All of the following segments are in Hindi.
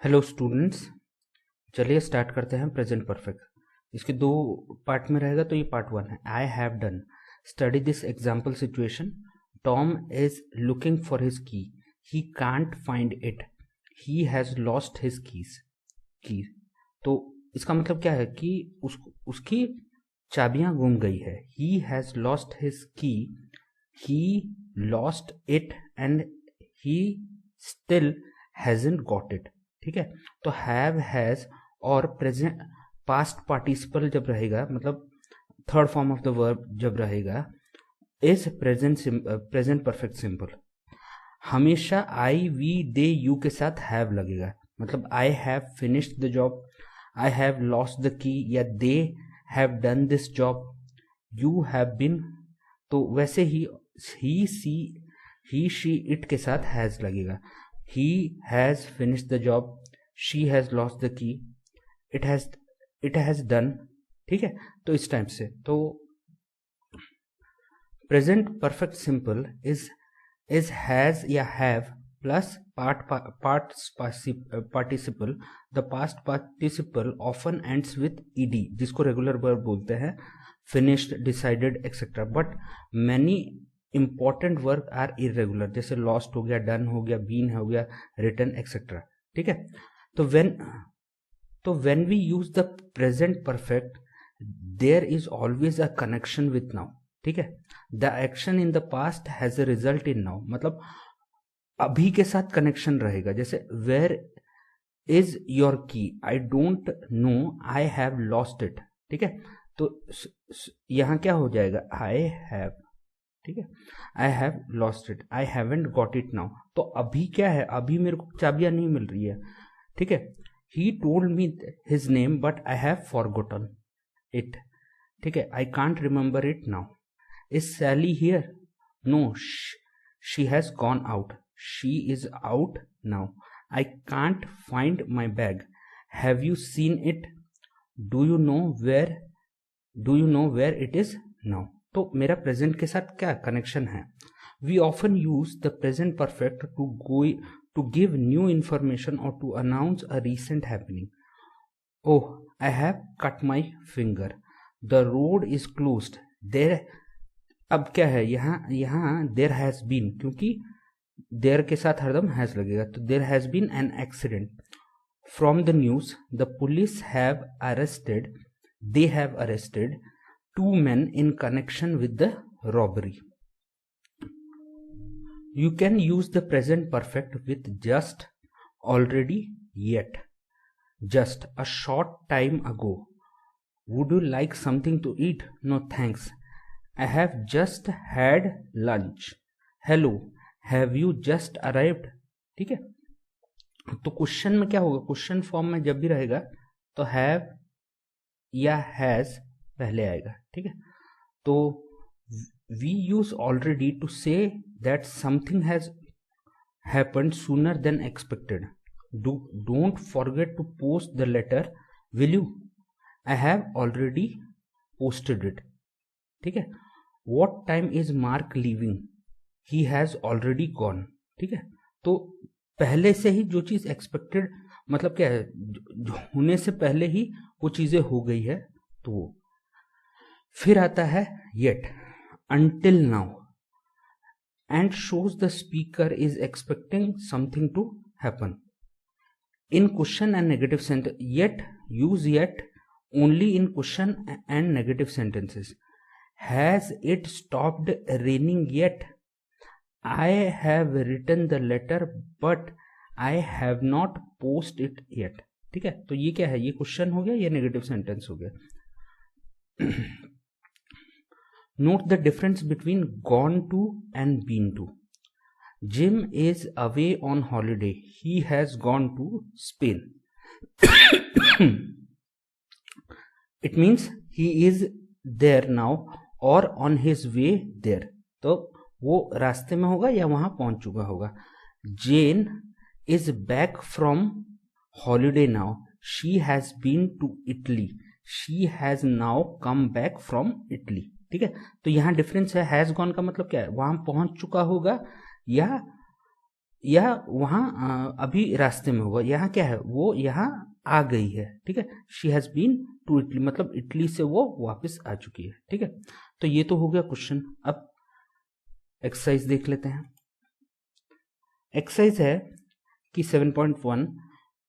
हेलो स्टूडेंट्स, चलिए स्टार्ट करते हैं प्रेजेंट परफेक्ट। इसके दो पार्ट में रहेगा, तो ये पार्ट 1 है। I have done. Study this example situation. Tom is looking for his key. He can't find it. He has lost his key. तो इसका मतलब क्या है कि उसकी चाबियां गुम गई है। ही has lost his key. He lost it and he still hasn't got it. ठीक है, तो हैव, हैज और प्रेजेंट पास्ट पार्टिसिपल जब रहेगा, मतलब third form of the verb जब रहेगा, इज प्रेजेंट परफेक्ट सिंपल। हमेशा आई, वी, दे, यू के साथ हैव लगेगा। मतलब I have finished the job, I have lost the key, या they have done this job, you have been. तो वैसे ही ही शी इट के साथ हैज लगेगा। He has finished the job. She has lost the key. It has done. ठीक है, तो इस टाइप से तो present perfect simple is has या have plus participle. The past participle often ends with ED, जिसको रेगुलर वर्ब बोलते हैं, finished, decided etcetera. But many important work are irregular, जैसे लॉस्ट हो गया, डन हो गया, बीन हो गया, रिटन एक्सेट्रा। ठीक है, तो when we use the present perfect, there is always a connection with now. ठीक है, the action in the past has a result in now, मतलब अभी के साथ कनेक्शन रहेगा। जैसे वेयर इज योर की, I don't know, I have lost it. ठीक है, तो यहां क्या हो जाएगा, आई हैव। ठीक है, I have lost it, I haven't got it now. तो अभी क्या है, अभी मेरे को चाबियां नहीं मिल रही है। ठीक है, he told me his name but I have forgotten it. ठीक है, I can't remember it now. Is Sally here? No, she has gone out, she is out now. I can't find my bag, have you seen it? Do you know where it is now. तो मेरा प्रेजेंट के साथ क्या कनेक्शन है? We often use the present perfect to give new information और to announce a recent happening. Oh, I have cut my finger, the road is closed, there. अब क्या है, यहाँ देर हैज बीन, क्योंकि देर के साथ हरदम हैज लगेगा, तो there has been an accident. From the news, the police have arrested, they have arrested 2 men in connection with the robbery. You can use the present perfect with just, already, yet. Just, a short time ago. Would you like something to eat? No thanks, I have just had lunch. Hello, have you just arrived? ठीक है, तो क्वेश्चन में क्या होगा, क्वेश्चन फॉर्म में जब भी रहेगा तो हैव या हैज पहले आएगा। ठीक है, तो we use already to say that something has happened sooner than expected. Don't forget to post the letter, will you? I have already posted it. ठीक है, what time is Mark leaving? He has already gone. ठीक है, तो पहले से ही जो चीज एक्सपेक्टेड, मतलब क्या है, होने से पहले ही वो चीजें हो गई है, तो वो फिर आता है yet, until now, and shows the speaker is expecting something to happen. In question and negative sentence, yet, use yet only in question and negative sentences. Has it stopped raining yet? I have written the letter but I have not post it yet. ठीक है, तो ये क्या है, ये क्वेश्चन हो गया, ये नेगेटिव सेंटेंस हो गया। Note the difference between gone to and been to. Jim is away on holiday, he has gone to Spain. It means he is there now और ऑन हिज वे देयर, तो वो रास्ते में होगा या वहां पहुंच चुका होगा। जेन is back from holiday now, she has been to Italy, she has now come back from Italy। ठीक है, तो यहां डिफरेंस है, हैज गॉन का मतलब क्या है, वहां पहुंच चुका होगा या यह वहाँ अभी रास्ते में होगा, यहाँ क्या है, वो यहाँ आ गई है, ठीक है। She has been to Italy, मतलब इटली से वो वापस आ चुकी है, ठीक है। तो ये तो हो गया क्वेश्चन। अब एक्सरसाइज देख लेते हैं। एक्सरसाइज है कि 7.1,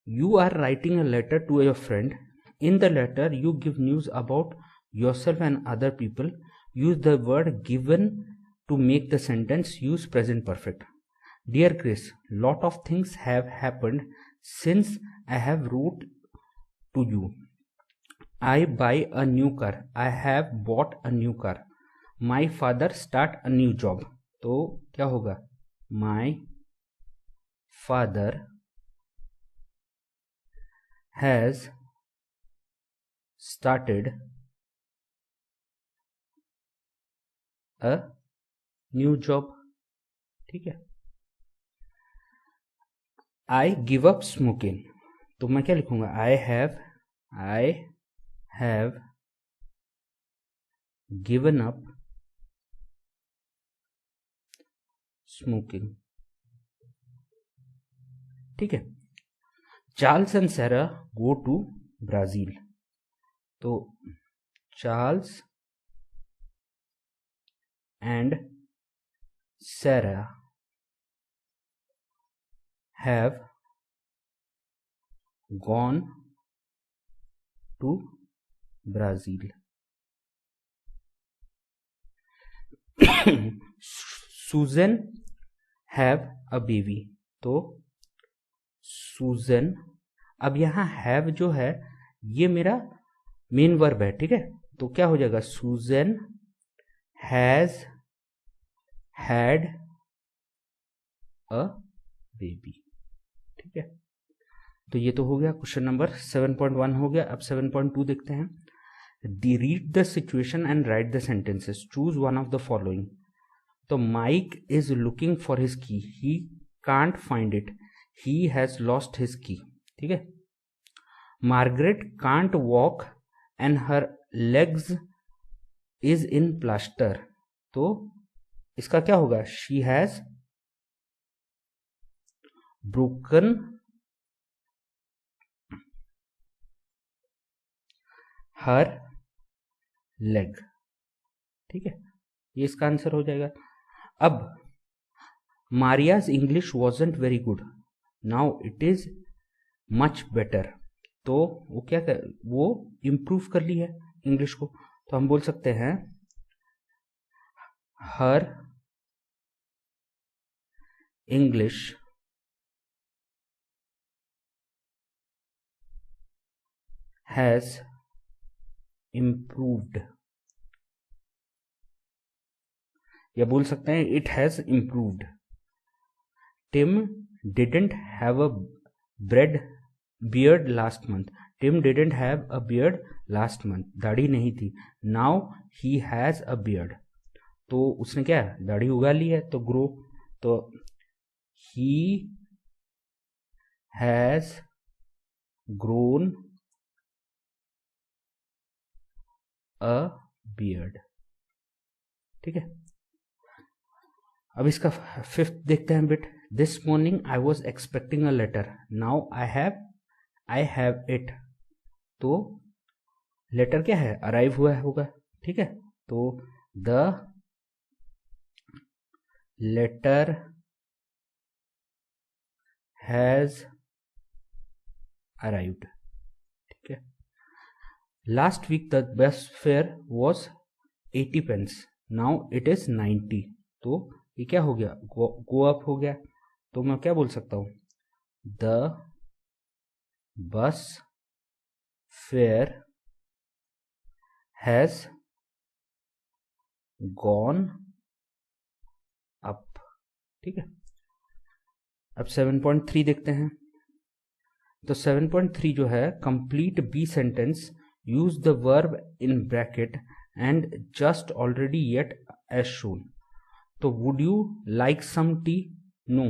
you are writing a letter to your friend. In the letter you give news about yourself and other people. Use the word given to make the sentence use present perfect. Dear Chris, lot of things have happened since I have wrote to you. I buy a new car. I have bought a new car. My father start a new job. तो क्या होगा? My father has started a new job. ठीक है। I give up smoking. तो मैं क्या लिखूंगा? I have given up smoking. ठीक है। Charles and Sarah go to Brazil. तो Charles and Sarah have gone to Brazil. Susan have a baby. तो Susan, अब यहाँ have जो है ये मेरा मेन वर्ब है, ठीक है। तो क्या हो जाएगा? Susan has had a baby, ठीक है। तो ये तो हो गया क्वेश्चन नंबर 7.1 हो गया। अब 7.2 देखते हैं। Read the situation and write the sentences, choose one of the following. तो Mike is looking for his key, he can't find it, he has lost his key, ठीक है। Margaret can't walk and her legs is in plaster. तो इसका क्या होगा? She has broken her leg, ठीक है। ये इसका आंसर हो जाएगा। अब Maria's English wasn't very good, now it is much better. तो वो क्या कर, वो इम्प्रूव कर ली है इंग्लिश को। तो हम बोल सकते हैं हर इंग्लिश हैज इम्प्रूव्ड, या बोल सकते हैं it has improved. Tim didn't have a beard last month. Tim didn't have a beard last month, दाढ़ी नहीं थी। Now he has a beard, तो उसने क्या दाढ़ी उगा ली है, तो ग्रो। तो he has grown a beard, ठीक है। अब इसका फिफ्थ देखते हैं bit. This morning I was expecting a letter, now I have it. तो लेटर क्या है? अराइव हुआ होगा, ठीक है। तो द लेटर हैज अराइव्ड, ठीक है। Last week the bus fare was 80 pence, now it is 90। तो ये क्या हो गया? गो अप हो गया। तो मैं क्या बोल सकता हूं? The bus fair has gone up, ठीक है। अब 7.3 देखते हैं। तो 7.3 जो है, complete B sentence, use the verb in bracket and just already yet as shown. तो would you like some tea? No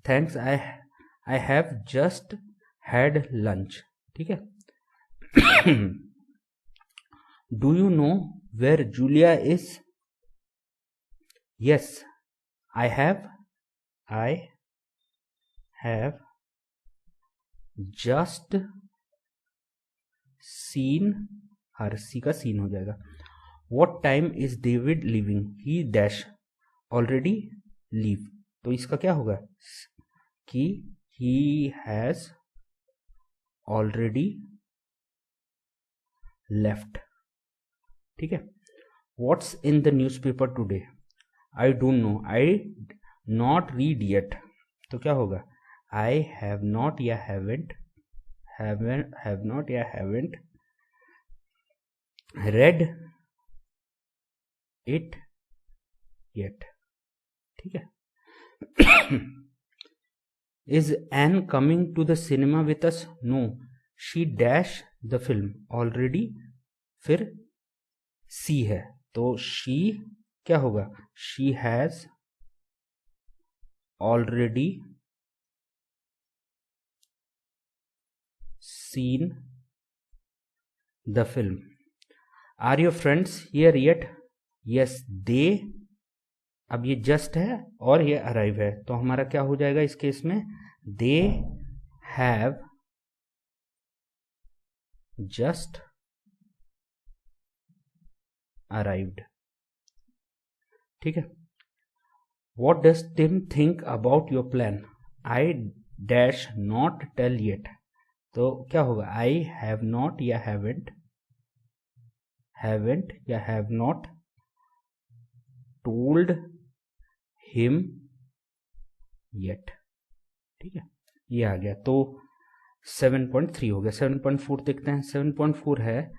thanks, I have just had lunch, ठीक है। Do you know where Julia is? Yes I have just seen her, see का सीन हो जाएगा. What time is David leaving? He dash already leave. तो इसका क्या होगा कि he has already left. ठीक है. What's in the newspaper today? I don't know. I not read yet. तो क्या होगा? I have not या haven't read it yet. ठीक है. Is Anne coming to the cinema with us? No. She dash the film already. फिर सी है तो she क्या होगा? She has already seen the film. Are your friends here yet? Yes, they. अब ये just है और ये arrive है तो हमारा क्या हो जाएगा इस केस में? They have just arrived. ठीक है. What does Tim think about your plan? I dash not tell yet. तो क्या होगा? I have not या haven't या have not told him yet. ठीक है. ये आ गया तो 7.3 हो गया. 7.4 देखते हैं. 7.4 है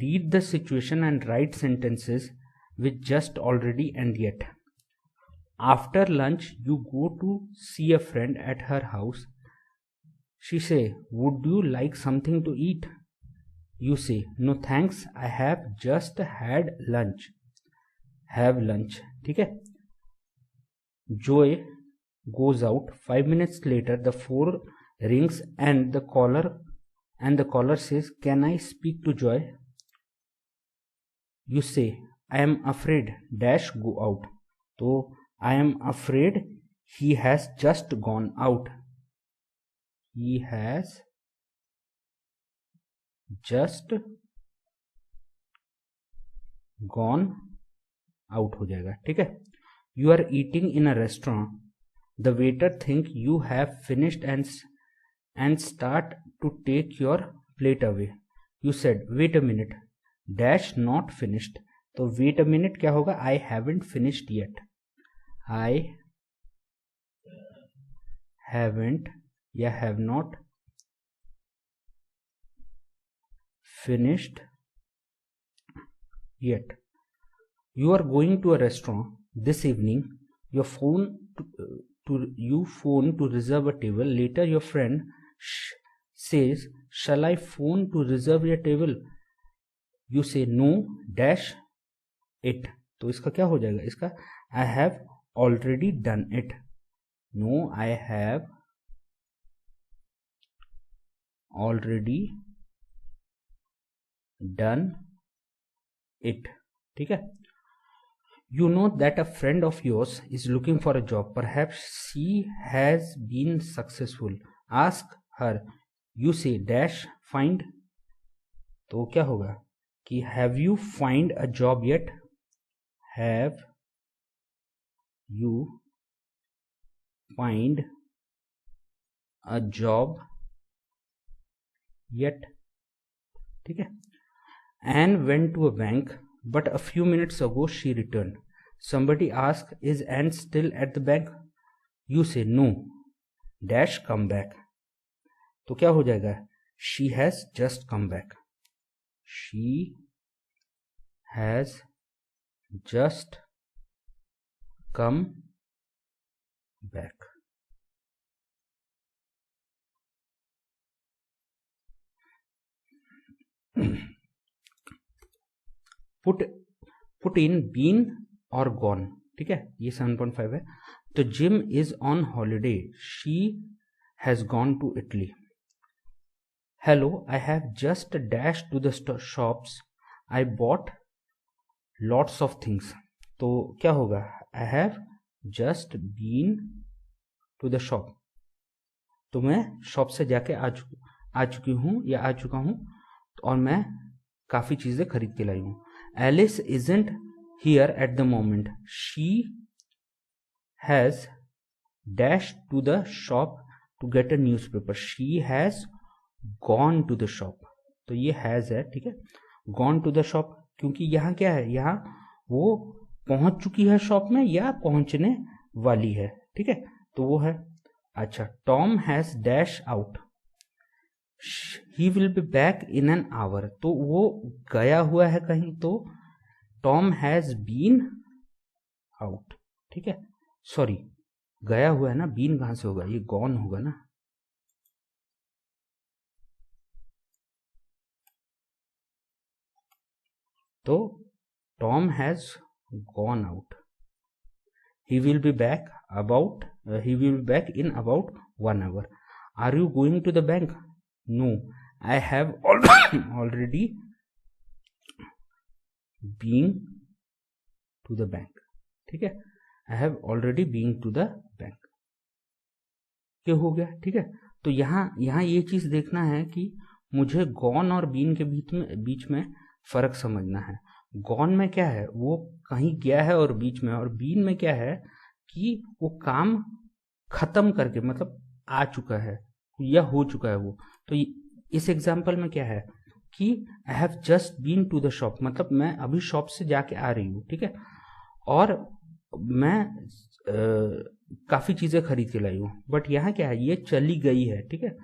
read the situation and write sentences with just, already and yet. After lunch you go to see a friend at her house. She say, would you like something to eat? You say, no thanks, I have just had lunch. Have lunch. ठीक है. Joy goes out. 5 minutes later the phone rings and the caller says, can I speak to Joy? You say, I am afraid dash go out. तो I am afraid he has just gone out. He has just gone out हो जाएगा. ठीक है. You are eating in a restaurant. The waiter think you have finished and start to take your plate away. You said, wait a minute, dash not finished. तो wait a minute क्या होगा? I haven't finished yet. I haven't या have not finished yet. You are going to a restaurant this evening. You phone to reserve a table. Later your friend says, shall I phone to reserve your table? You say, no dash it. तो इसका क्या हो जाएगा? इसका I have already done it. No, I have already done it. ठीक है. You know that a friend of yours is looking for a job. Perhaps she has been successful. Ask her. You say dash find. तो क्या होगा कि have you find a job yet? Have you find a job yet? ठीक है. Anne went to a bank, but a few minutes ago she returned. Somebody asked, is Anne still at the bank? You say, no dash come back. तो क्या हो जाएगा? She has just come back. She has just come back. Put in been और gone. ठीक है. ये 7.5 है. तो Jim is on holiday. She has gone to Italy. Hello, I have just dashed to the shops. I bought lots of things. तो क्या होगा? I have just been to the shop. तो मैं शॉप से जाके आ चुकी हूँ या आ चुका हूँ, और मैं काफ़ी चीज़ें खरीद के लाई हूँ। Alice isn't here at the moment, she has dash to the shop to get a newspaper, she has gone to the shop. तो ये हैज़ है, ठीक है, गॉन टू द शॉप, क्योंकि यहाँ क्या है, यहाँ वो पहुंच चुकी है शॉप में या पहुंचने वाली है, ठीक है, तो वो है। अच्छा, Tom has dash out, he will be back in an hour, तो वो गया हुआ है कहीं, तो टॉम हैज बीन आउट, ठीक है, सॉरी गया हुआ है ना, बीन कहां से होगा, ये गॉन होगा ना, तो Tom has gone out, he will be back in about 1 hour. Are you going to the bank? No, I have already been to the bank, ठीक है, I have already been to the bank, क्या हो गया, ठीक है। तो यहाँ ये चीज देखना है कि मुझे गॉन और बीन के बीच में फर्क समझना है। गॉन में क्या है, वो कहीं गया है और बीच में, और बीन में क्या है कि वो काम खत्म करके, मतलब आ चुका है या हो चुका है वो। तो इस एग्जाम्पल में क्या है कि I have just been to the shop, मतलब मैं अभी शॉप से जाके आ रही हूँ, ठीक है, और मैं काफी चीजें खरीद के लाई हूँ। बट यहाँ क्या है, ये चली गई है, ठीक है,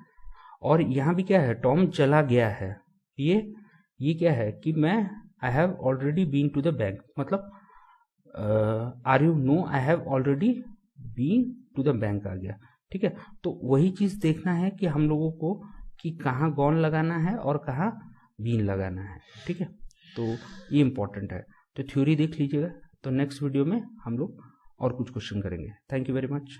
और यहाँ भी क्या है, टॉम चला गया है। ये क्या है कि मैं I have already been to the bank, मतलब are you know I have already been to the bank आ गया, ठीक है। तो वही चीज देखना है कि हम लोगों को कि कहाँ गॉन लगाना है और कहाँ बीन लगाना है, ठीक है, तो ये इंपॉर्टेंट है। तो थ्योरी देख लीजिएगा, तो नेक्स्ट वीडियो में हम लोग और कुछ क्वेश्चन करेंगे। Thank you very much.